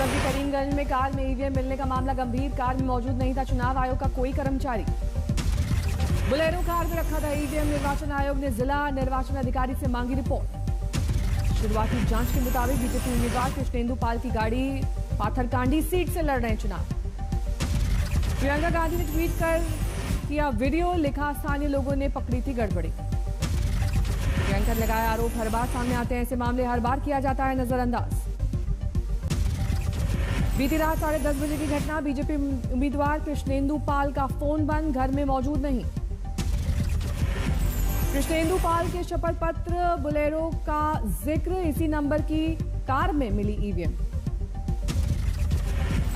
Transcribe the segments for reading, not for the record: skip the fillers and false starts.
असम के करीमगंज में कार में ईवीएम मिलने का मामला गंभीर। कार में मौजूद नहीं था चुनाव आयोग का कोई कर्मचारी। बुलेरो कार में रखा था ईवीएम। निर्वाचन आयोग ने जिला निर्वाचन अधिकारी से मांगी रिपोर्ट। शुरुआती जांच के मुताबिक बीजेपी उम्मीदवार कृष्णेंदु पाल की गाड़ी पाथरकांडी सीट से लड़ रहे चुनाव। प्रियंका गांधी ने ट्वीट कर किया वीडियो, लिखा स्थानीय लोगों ने पकड़ी थी गड़बड़ी। प्रियंका ने लगाया आरोप, हर बार सामने आते हैं ऐसे मामले, हर बार किया जाता है नजरअंदाज। बीती रात 10:30 बजे की घटना। बीजेपी उम्मीदवार कृष्णेंदु पाल का फोन बंद, घर में मौजूद नहीं। कृष्णेंदु पाल के शपथ पत्र, बुलेरो का जिक्र, इसी नंबर की कार में मिली ईवीएम।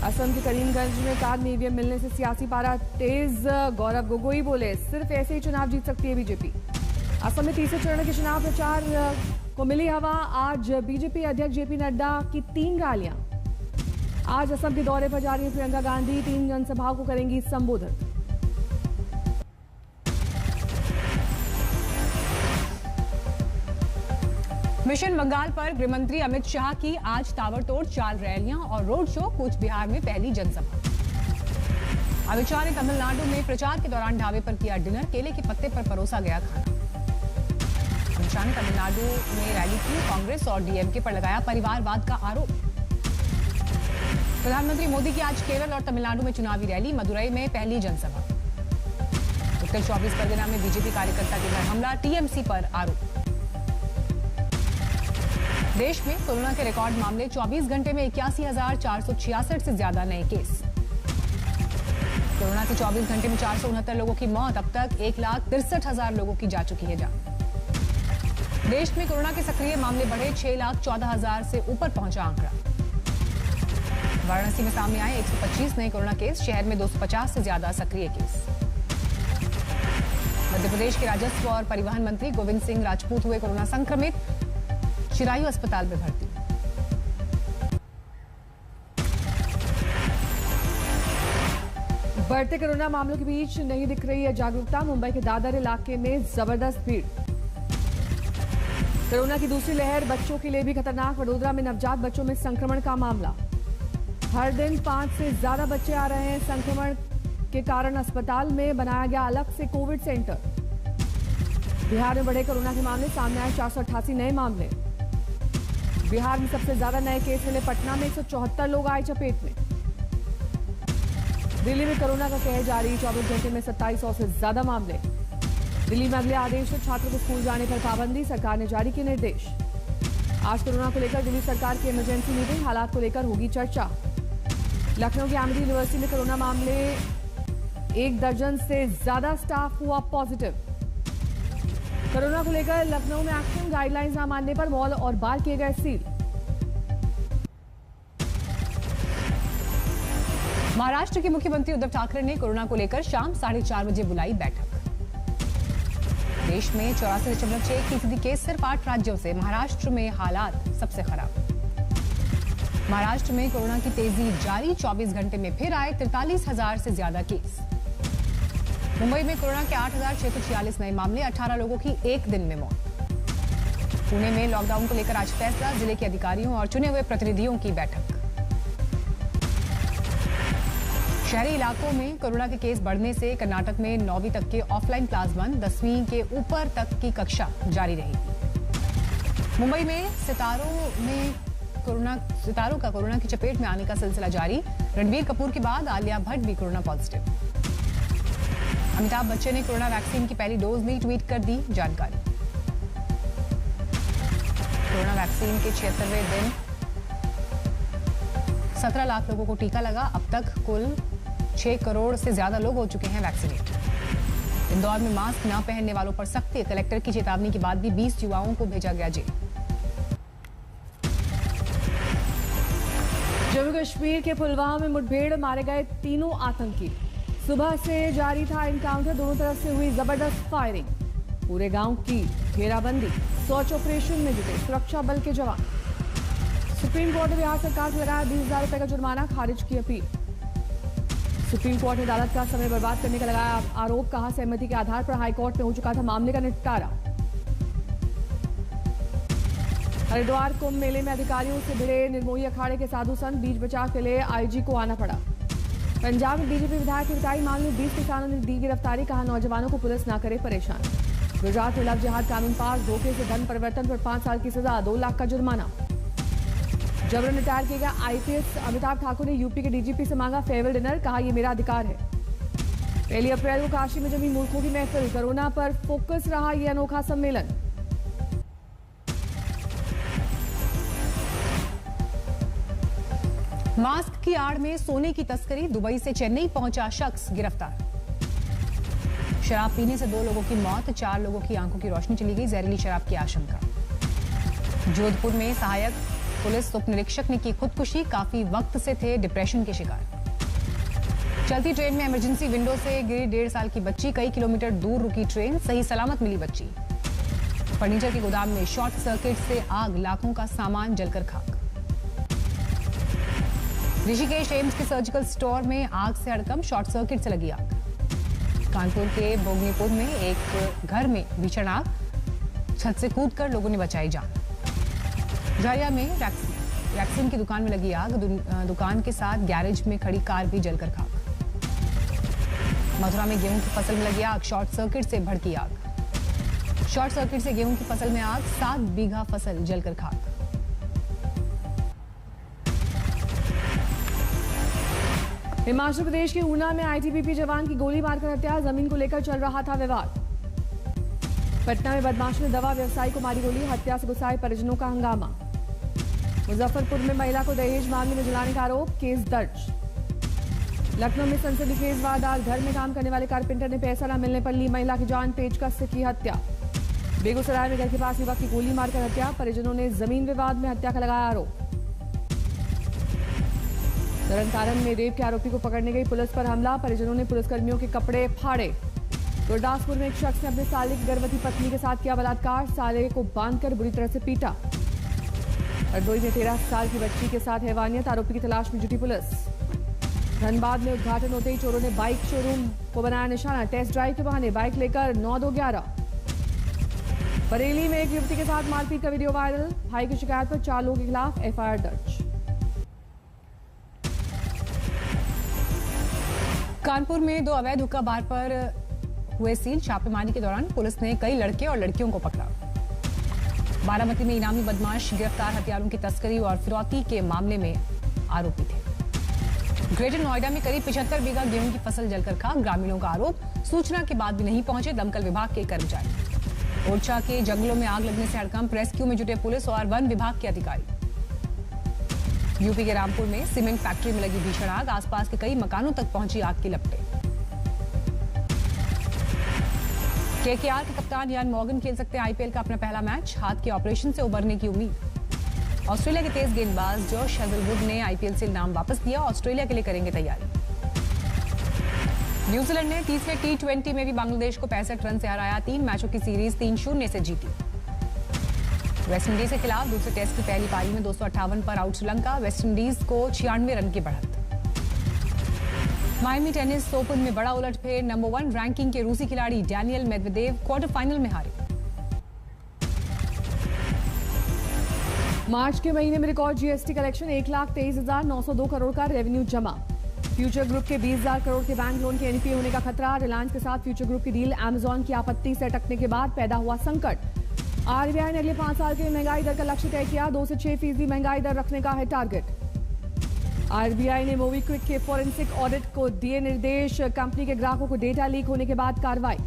असम के करीमगंज में कार में ईवीएम मिलने से सियासी पारा तेज। गौरव गोगोई बोले, सिर्फ ऐसे ही चुनाव जीत सकती है बीजेपी। असम में तीसरे चरण के चुनाव प्रचार को मिली हवा। आज बीजेपी अध्यक्ष जेपी नड्डा की 3 रैलियां। आज असम के दौरे पर जा रही प्रियंका गांधी 3 जनसभाओं को करेंगी संबोधित। मिशन बंगाल पर गृहमंत्री अमित शाह की आज ताबड़तोड़ 4 रैलियां और रोड शो। कूच बिहार में पहली जनसभा। अमित शाह ने तमिलनाडु में प्रचार के दौरान ढाबे पर किया डिनर। केले के पत्ते पर परोसा गया खाना। अमित शाह ने तमिलनाडु में रैली की। कांग्रेस और डीएमके पर लगाया परिवारवाद का आरोप। प्रधानमंत्री मोदी की आज केरल और तमिलनाडु में चुनावी रैली। मदुरई में पहली जनसभा। उत्तर 24 परगना में बीजेपी कार्यकर्ता के घर हमला। टीएमसी पर आरोप। देश में कोरोना के रिकॉर्ड मामले। 24 घंटे में 81,466 से ज्यादा नए केस। कोरोना से 24 घंटे में 469 लोगों की मौत। अब तक 1,63,000 लोगों की जा चुकी है जान। देश में कोरोना के सक्रिय मामले बढ़े। 6,14,000 से ऊपर पहुंचा आंकड़ा। वाराणसी में सामने आए 125 नए कोरोना केस। शहर में 250 से ज्यादा सक्रिय केस। मध्य प्रदेश के राजस्व और परिवहन मंत्री गोविंद सिंह राजपूत हुए कोरोना संक्रमित। चिरायू अस्पताल में भर्ती। बढ़ते कोरोना मामलों के बीच नहीं दिख रही है जागरूकता। मुंबई के दादर इलाके में जबरदस्त भीड़। कोरोना की दूसरी लहर बच्चों के लिए भी खतरनाक। वडोदरा में नवजात बच्चों में संक्रमण का मामला। हर दिन 5 से ज्यादा बच्चे आ रहे हैं। संक्रमण के कारण अस्पताल में बनाया गया अलग से कोविड सेंटर। बिहार में बढ़े कोरोना के मामले। सामने आए 488 नए मामले। बिहार में सबसे ज्यादा नए केस मिले पटना में। 174 लोग आए चपेट में। दिल्ली में कोरोना का कहर जारी। 24 घंटे में 2700 से ज्यादा मामले। दिल्ली में अगले आदेश से छात्रों को स्कूल जाने पर पाबंदी। सरकार ने जारी किए निर्देश। आज कोरोना को लेकर दिल्ली सरकार की इमरजेंसी मीटिंग। हालात को लेकर होगी चर्चा। लखनऊ की आमिरी यूनिवर्सिटी में कोरोना मामले। 1 दर्जन से ज्यादा स्टाफ हुआ पॉजिटिव। कोरोना को लेकर लखनऊ में एक्शन। गाइडलाइंस न मानने पर मॉल और बार किए गए सील। महाराष्ट्र के मुख्यमंत्री उद्धव ठाकरे ने कोरोना को लेकर शाम 4:30 बजे बुलाई बैठक। देश में 84.6% केस सिर्फ 8 राज्यों से। महाराष्ट्र में हालात सबसे खराब। महाराष्ट्र में कोरोना की तेजी जारी। 24 घंटे में फिर आए 43,000 से ज्यादा केस। मुंबई में कोरोना के 8,646 नए मामले। 18 लोगों की एक दिन में मौत। पुणे में लॉकडाउन को लेकर आज फैसला। जिले के अधिकारियों और चुने हुए प्रतिनिधियों की बैठक। शहरी इलाकों में कोरोना के केस बढ़ने से कर्नाटक में 9वीं तक के ऑफलाइन क्लास बंद। 10वीं के ऊपर तक की कक्षा जारी रहेगी। मुंबई में सितारों का कोरोना की चपेट में आने का सिलसिला जारी। रणबीर कपूर के बाद आलिया भट्ट भी कोरोना पॉजिटिव। अमिताभ बच्चन ने कोरोना वैक्सीन की पहली डोज ली। ट्वीट कर दी जानकारी। कोरोना वैक्सीन के 76वें दिन 17 लाख लोगों को टीका लगा। अब तक कुल 6 करोड़ से ज्यादा लोग हो चुके हैं वैक्सीनेट। इंदौर में मास्क न पहनने वालों पर सख्ती। कलेक्टर की चेतावनी के बाद भी 20 युवाओं को भेजा गया जेल। जम्मू कश्मीर के पुलवामा में मुठभेड़। मारे गए 3 आतंकी। सुबह से जारी था एनकाउंटर। दोनों तरफ से हुई जबरदस्त फायरिंग। पूरे गांव की घेराबंदी। सर्च ऑपरेशन में जुटे सुरक्षा बल के जवान। सुप्रीम कोर्ट ने बिहार सरकार से लगाया 20,000 रुपए का जुर्माना। खारिज की अपील। सुप्रीम कोर्ट ने अदालत का समय बर्बाद करने का लगाया आरोप। कहा सहमति के आधार पर हाईकोर्ट में हो चुका था मामले का निपटारा। हरिद्वार कुंभ मेले में अधिकारियों से भिड़े निर्मोही अखाड़े के साधु संत, बीच बचाव के लिए आईजी को आना पड़ा। पंजाब में बीजेपी विधायक की पिटाई मामले में 20 किसानों ने दी गिरफ्तारी, कहा नौजवानों को पुलिस न करे परेशान। गुजरात में लव जिहाद कानून पास, धोखे से धन परिवर्तन पर 5 साल की सजा, 2 लाख का जुर्माना। जबरन रिटायर किया गया आईपीएस अमिताभ ठाकुर ने यूपी के डीजीपी से मांगा फेयरवेल डिनर, कहा यह मेरा अधिकार है। 1 अप्रैल को काशी में जमी मूर्खों की महफिल, कोरोना पर फोकस रहा यह अनोखा सम्मेलन। मास्क की आड़ में सोने की तस्करी, दुबई से चेन्नई पहुंचा शख्स गिरफ्तार। शराब पीने से 2 लोगों की मौत, 4 लोगों की आंखों की रोशनी चली गई, जहरीली शराब की आशंका। जोधपुर में सहायक पुलिस उप निरीक्षक ने की खुदकुशी, काफी वक्त से थे डिप्रेशन के शिकार। चलती ट्रेन में इमरजेंसी विंडो से गिरी 1.5 साल की बच्ची, कई किलोमीटर दूर रुकी ट्रेन, सही सलामत मिली बच्ची। फर्नीचर के गोदाम में शॉर्ट सर्किट से आग, लाखों का सामान जलकर खाक। ऋषिकेश एम्स के सर्जिकल स्टोर में आग से हड़कंप, शॉर्ट सर्किट से लगी आग। कानपुर के भोगनीपुर में एक घर में भीषण आग, छत से कूदकर लोगों ने बचाई जान। झरिया में वैक्सीन की दुकान में लगी आग, दुकान के साथ गैरेज में खड़ी कार भी जलकर खाक। मथुरा में गेहूं की फसल में लगी आग, शॉर्ट सर्किट से भड़की आग। शॉर्ट सर्किट से गेहूं की फसल में आग, 7 बीघा फसल जलकर खाक। हिमाचल प्रदेश के ऊना में आईटीबीपी जवान की गोली मारकर हत्या, जमीन को लेकर चल रहा था विवाद। पटना में बदमाश ने दवा व्यवसायी को मारी गोली, हत्या से गुस्साए परिजनों का हंगामा। मुजफ्फरपुर में महिला को दहेज मामले में जलाने का आरोप, केस दर्ज। लखनऊ में सनसनीखेज वारदात, घर में काम करने वाले कारपेंटर ने पैसा न मिलने पर ली महिला की जान, पेचकस से की हत्या। बेगूसराय में घर के पास युवक की गोली मारकर हत्या, परिजनों ने जमीन विवाद में हत्या का लगाया आरोप। तरनतारन में रेप के आरोपी को पकड़ने गई पुलिस पर हमला, परिजनों ने पुलिसकर्मियों के कपड़े फाड़े। गुरदासपुर में एक शख्स ने अपने साले की गर्भवती पत्नी के साथ किया बलात्कार, साले को बांधकर बुरी तरह से पीटा। हरदोई में 13 साल की बच्ची के साथ हैवानियत, आरोपी की तलाश में जुटी पुलिस। धनबाद में उद्घाटन होते ही चोरों ने बाइक शोरूम को बनाया निशाना, टेस्ट ड्राइव के बहाने बाइक लेकर 9-2-11। बरेली में एक युवती के साथ मारपीट का वीडियो वायरल, भाई की शिकायत पर 4 लोगों के खिलाफ एफआईआर दर्ज। कानपुर में 2 अवैध हुक्का बार पर हुए सील, छापेमारी के दौरान पुलिस ने कई लड़के और लड़कियों को पकड़ा। बारामती में इनामी बदमाश गिरफ्तार, हथियारों की तस्करी और फिरौती के मामले में आरोपी थे। ग्रेटर नोएडा में करीब 75 बीघा गेहूं की फसल जलकर खाक, ग्रामीणों का आरोप, सूचना के बाद भी नहीं पहुंचे दमकल विभाग के कर्मचारी। ओरछा के जंगलों में आग लगने से हड़कंप, रेस्क्यू में जुटे पुलिस और वन विभाग के अधिकारी। यूपी के रामपुर में सीमेंट फैक्ट्री में लगी भीषण आग, आसपास के कई मकानों तक पहुंची आग की लपटें। केकेआर के कप्तान यान मॉर्गन खेल सकते हैं आईपीएल का अपना पहला मैच, हाथ के ऑपरेशन से उबरने की उम्मीद। ऑस्ट्रेलिया के तेज गेंदबाज जोश हेजलवुड ने आईपीएल से नाम वापस लिया, ऑस्ट्रेलिया के लिए करेंगे तैयारी। न्यूजीलैंड ने तीसरे T20 में भी बांग्लादेश को 65 रन से हराया, 3 मैचों की सीरीज 3-0 से जीती। वेस्टइंडीज के खिलाफ दूसरे टेस्ट की पहली पारी में 258 पर आउट श्रीलंका, वेस्टइंडीज को 96 रन की बढ़त। मायामी टेनिस ओपन में बड़ा उलटफेर, नंबर 1 रैंकिंग के रूसी खिलाड़ी डैनियल मेदवेदेव क्वार्टर फाइनल में हारे। मार्च के महीने में रिकॉर्ड जीएसटी कलेक्शन, 1,23,902 करोड़ का रेवेन्यू जमा। फ्यूचर ग्रुप के 20,000 करोड़ के बैंक लोन के एनपीए होने का खतरा, रिलायंस के साथ फ्यूचर ग्रुप की डील अमेजॉन की आपत्ति से अटकने के बाद पैदा हुआ संकट। आरबीआई ने अगले 5 साल के लिए महंगाई दर का लक्ष्य तय किया, 2 से 6% महंगाई दर रखने का है टारगेट। आरबीआई ने मोबीक्विक के फॉरेंसिक ऑडिट को दिए निर्देश, कंपनी के ग्राहकों को डेटा लीक होने के बाद कार्रवाई।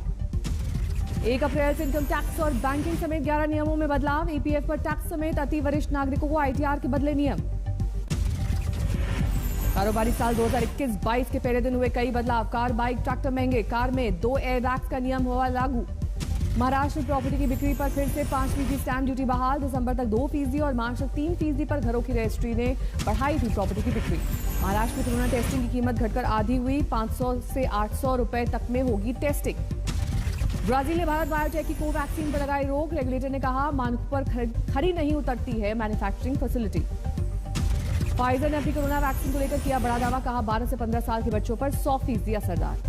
1 अप्रैल से इनकम टैक्स और बैंकिंग समेत 11 नियमों में बदलाव, ईपीएफ पर टैक्स समेत अति वरिष्ठ नागरिकों को आईटीआर के बदले नियम। कारोबारी साल 2021-22 के पहले दिन हुए कई बदलाव, कार बाइक ट्रैक्टर महंगे, कार में 2 एयरबैग्स का नियम हुआ लागू। महाराष्ट्र में प्रॉपर्टी की बिक्री पर फिर से 5% स्टैंप ड्यूटी बहाल, दिसंबर तक 2% और मार्च तक 3% पर घरों की रजिस्ट्री ने बढ़ाई थी प्रॉपर्टी की बिक्री। महाराष्ट्र में कोरोना टेस्टिंग की कीमत घटकर आधी हुई, 500 से 800 रुपए तक में होगी टेस्टिंग। ब्राजील ने भारत बायोटेक की कोवैक्सीन पर लगाई रोक, रेगुलेटर ने कहा मानकों पर खरी नहीं उतरती है मैन्युफैक्चरिंग फैसिलिटी। फाइजर ने अपनी कोरोना वैक्सीन को लेकर किया बड़ा दावा, कहा 12 से 15 साल के बच्चों पर 100% असरदार।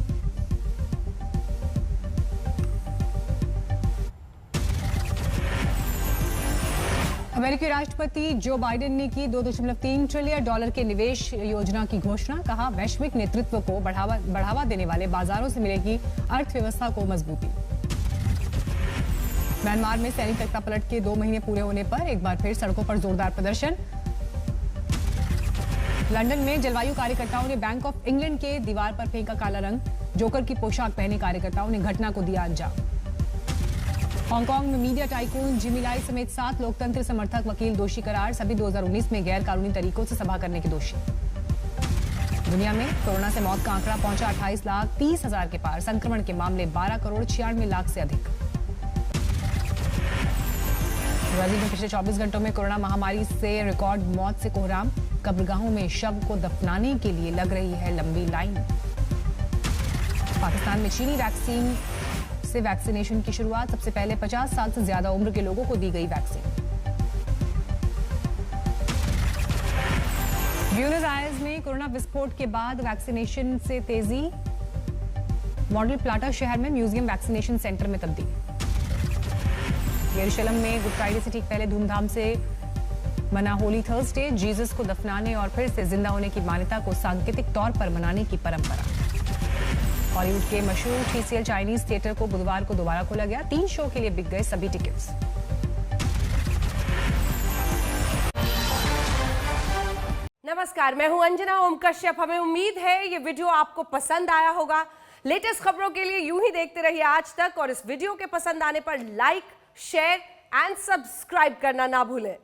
अमेरिकी राष्ट्रपति जो बाइडेन ने की $2.3 ट्रिलियन के निवेश योजना की घोषणा। कहा, वैश्विक नेतृत्व को बढ़ावा देने वाले बाजारों से मिलेगी अर्थव्यवस्था को मजबूती। म्यांमार में सैनिक तख्तापलट के 2 महीने पूरे होने पर एक बार फिर सड़कों पर जोरदार प्रदर्शन। लंदन में जलवायु कार्यकर्ताओं ने बैंक ऑफ इंग्लैंड के दीवार पर फेंका काला रंग। जोकर की पोशाक पहने कार्यकर्ताओं ने घटना को दिया अंजाम। हांगकांग में मीडिया टाइकून जिमी लाई समेत 7 लोकतंत्र समर्थक वकील दोषी करार। सभी 2019 में गैर कानूनी तरीकों से सभा करने के दोषी। दुनिया में कोरोना से मौत का आंकड़ा पहुंचा 28,30,000 के पार। संक्रमण के मामले 12,96,00,000 से अधिक। ब्राजील में पिछले 24 घंटों में कोरोना महामारी से रिकॉर्ड मौत से कोहराम। कब्रगाहों में शव को दफनाने के लिए लग रही है लंबी लाइन। पाकिस्तान में चीनी वैक्सीन से वैक्सीनेशन की शुरुआत। सबसे पहले 50 साल से ज्यादा उम्र के लोगों को दी गई वैक्सीन। ब्यूनस आयर्स में कोरोना विस्फोट के बाद वैक्सीनेशन से तेजी। मॉडल प्लाटा शहर में म्यूजियम वैक्सीनेशन सेंटर में तब्दील। यरूशलेम में गुड फ्राइडे से ठीक पहले धूमधाम से मना होली थर्सडे। जीसस को दफनाने और फिर से जिंदा होने की मान्यता को सांकेतिक तौर पर मनाने की परंपरा। हॉलीवुड के मशहूर TCL चाइनीज थिएटर को बुधवार को दोबारा खोला गया। 3 शो के लिए बिक गए सभी टिकट्स। नमस्कार, मैं हूं अंजना ओम कश्यप। हमें उम्मीद है ये वीडियो आपको पसंद आया होगा। लेटेस्ट खबरों के लिए यूं ही देखते रहिए आज तक, और इस वीडियो के पसंद आने पर लाइक, शेयर एंड सब्सक्राइब करना ना भूलें।